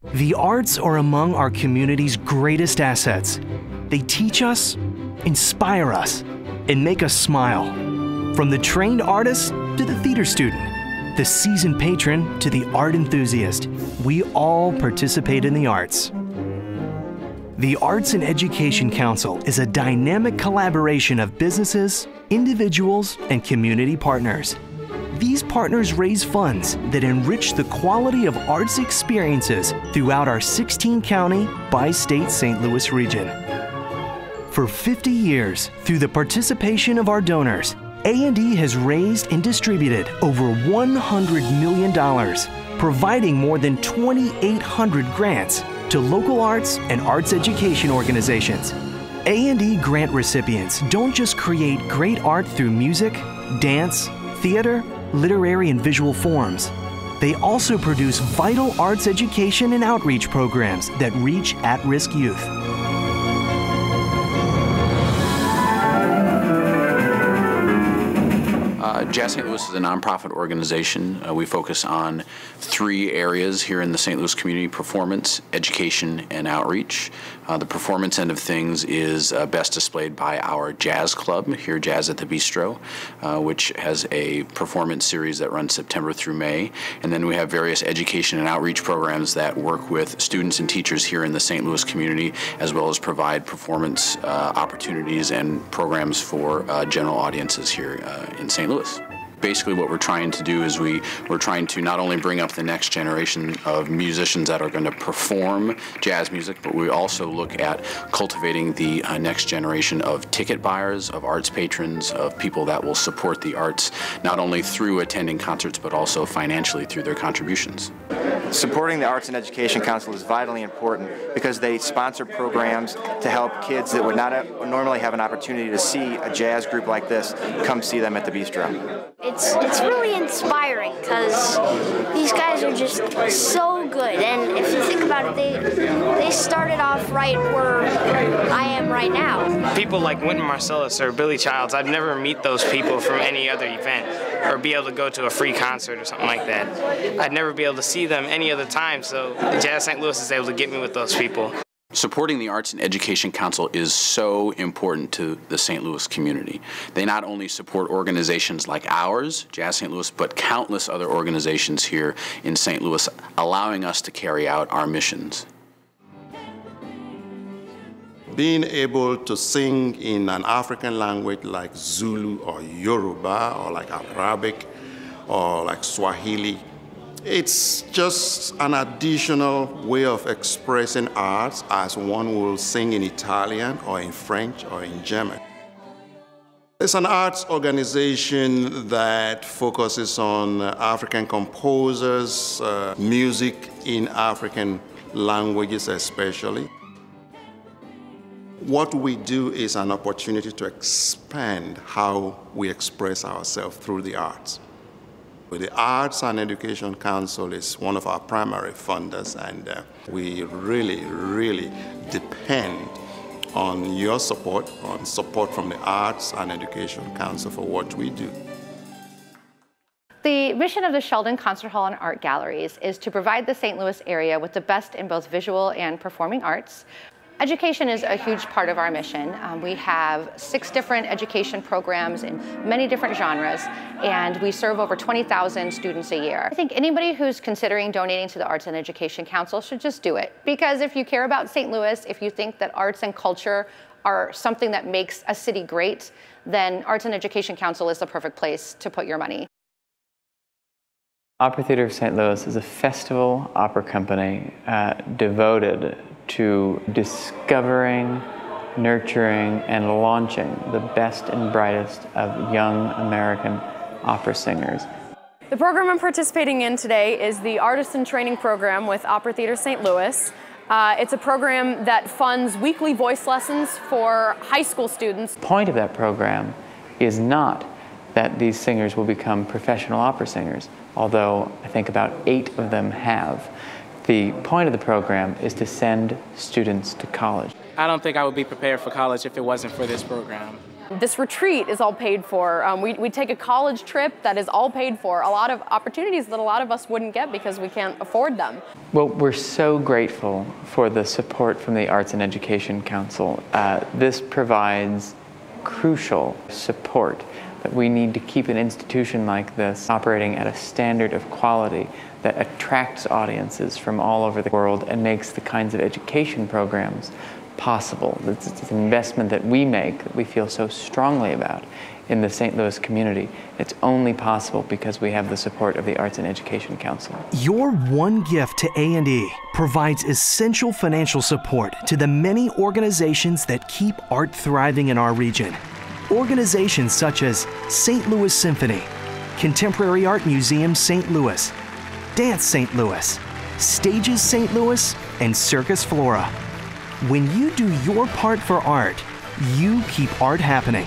The arts are among our community's greatest assets. They teach us, inspire us, and make us smile. From the trained artist to the theater student, the seasoned patron to the art enthusiast, we all participate in the arts. The Arts and Education Council is a dynamic collaboration of businesses, individuals, and community partners. These partners raise funds that enrich the quality of arts experiences throughout our 16-county bi-state St. Louis region. For 50 years, through the participation of our donors, A&E has raised and distributed over $100 million, providing more than 2,800 grants to local arts and arts education organizations. A&E grant recipients don't just create great art through music, dance, theater, literary and visual forms. They also produce vital arts education and outreach programs that reach at-risk youth. Jazz St. Louis is a nonprofit organization. We focus on 3 areas here in the St. Louis community: performance, education, and outreach. The performance end of things is best displayed by our jazz club here, Jazz at the Bistro, which has a performance series that runs September through May. And then we have various education and outreach programs that work with students and teachers here in the St. Louis community, as well as provide performance opportunities and programs for general audiences here in St. Louis. Basically what we're trying to do is we're trying to not only bring up the next generation of musicians that are going to perform jazz music, but we also look at cultivating the next generation of ticket buyers, of arts patrons, of people that will support the arts, not only through attending concerts, but also financially through their contributions. Supporting the Arts and Education Council is vitally important because they sponsor programs to help kids that would not normally have an opportunity to see a jazz group like this come see them at the Bistro. It's really inspiring because these guys are just so good, and if you think about it, they started off right where I am right now. People like Wynton Marsalis or Billy Childs, I'd never meet those people from any other event or be able to go to a free concert or something like that. I'd never be able to see them any other time, so Jazz St. Louis is able to get me with those people. Supporting the Arts and Education Council is so important to the St. Louis community. They not only support organizations like ours, Jazz St. Louis, but countless other organizations here in St. Louis, allowing us to carry out our missions. Being able to sing in an African language like Zulu or Yoruba or like Arabic or like Swahili, it's just an additional way of expressing arts as one will sing in Italian or in French or in German. It's an arts organization that focuses on African composers, music in African languages especially. What we do is an opportunity to expand how we express ourselves through the arts. The Arts and Education Council is one of our primary funders, and we really depend on your support, on support from the Arts and Education Council for what we do. The mission of the Sheldon Concert Hall and Art Galleries is to provide the St. Louis area with the best in both visual and performing arts. Education is a huge part of our mission. We have 6 different education programs in many different genres, and we serve over 20,000 students a year. I think anybody who's considering donating to the Arts and Education Council should just do it. Because if you care about St. Louis, if you think that arts and culture are something that makes a city great, then Arts and Education Council is the perfect place to put your money. Opera Theater of St. Louis is a festival opera company devoted to discovering, nurturing, and launching the best and brightest of young American opera singers. The program I'm participating in today is the Artisan Training Program with Opera Theater St. Louis. It's a program that funds weekly voice lessons for high school students. The point of that program is not that these singers will become professional opera singers, although I think about 8 of them have. The point of the program is to send students to college. I don't think I would be prepared for college if it wasn't for this program. This retreat is all paid for. We take a college trip that is all paid for. A lot of opportunities that a lot of us wouldn't get because we can't afford them. Well, we're so grateful for the support from the Arts and Education Council. This provides crucial support that we need to keep an institution like this operating at a standard of quality that attracts audiences from all over the world and makes the kinds of education programs possible. It's an investment that we make, that we feel so strongly about in the St. Louis community. It's only possible because we have the support of the Arts and Education Council. Your one gift to A&E provides essential financial support to the many organizations that keep art thriving in our region. Organizations such as St. Louis Symphony, Contemporary Art Museum St. Louis, Dance St. Louis, Stages St. Louis, and Circus Flora. When you do your part for art, you keep art happening.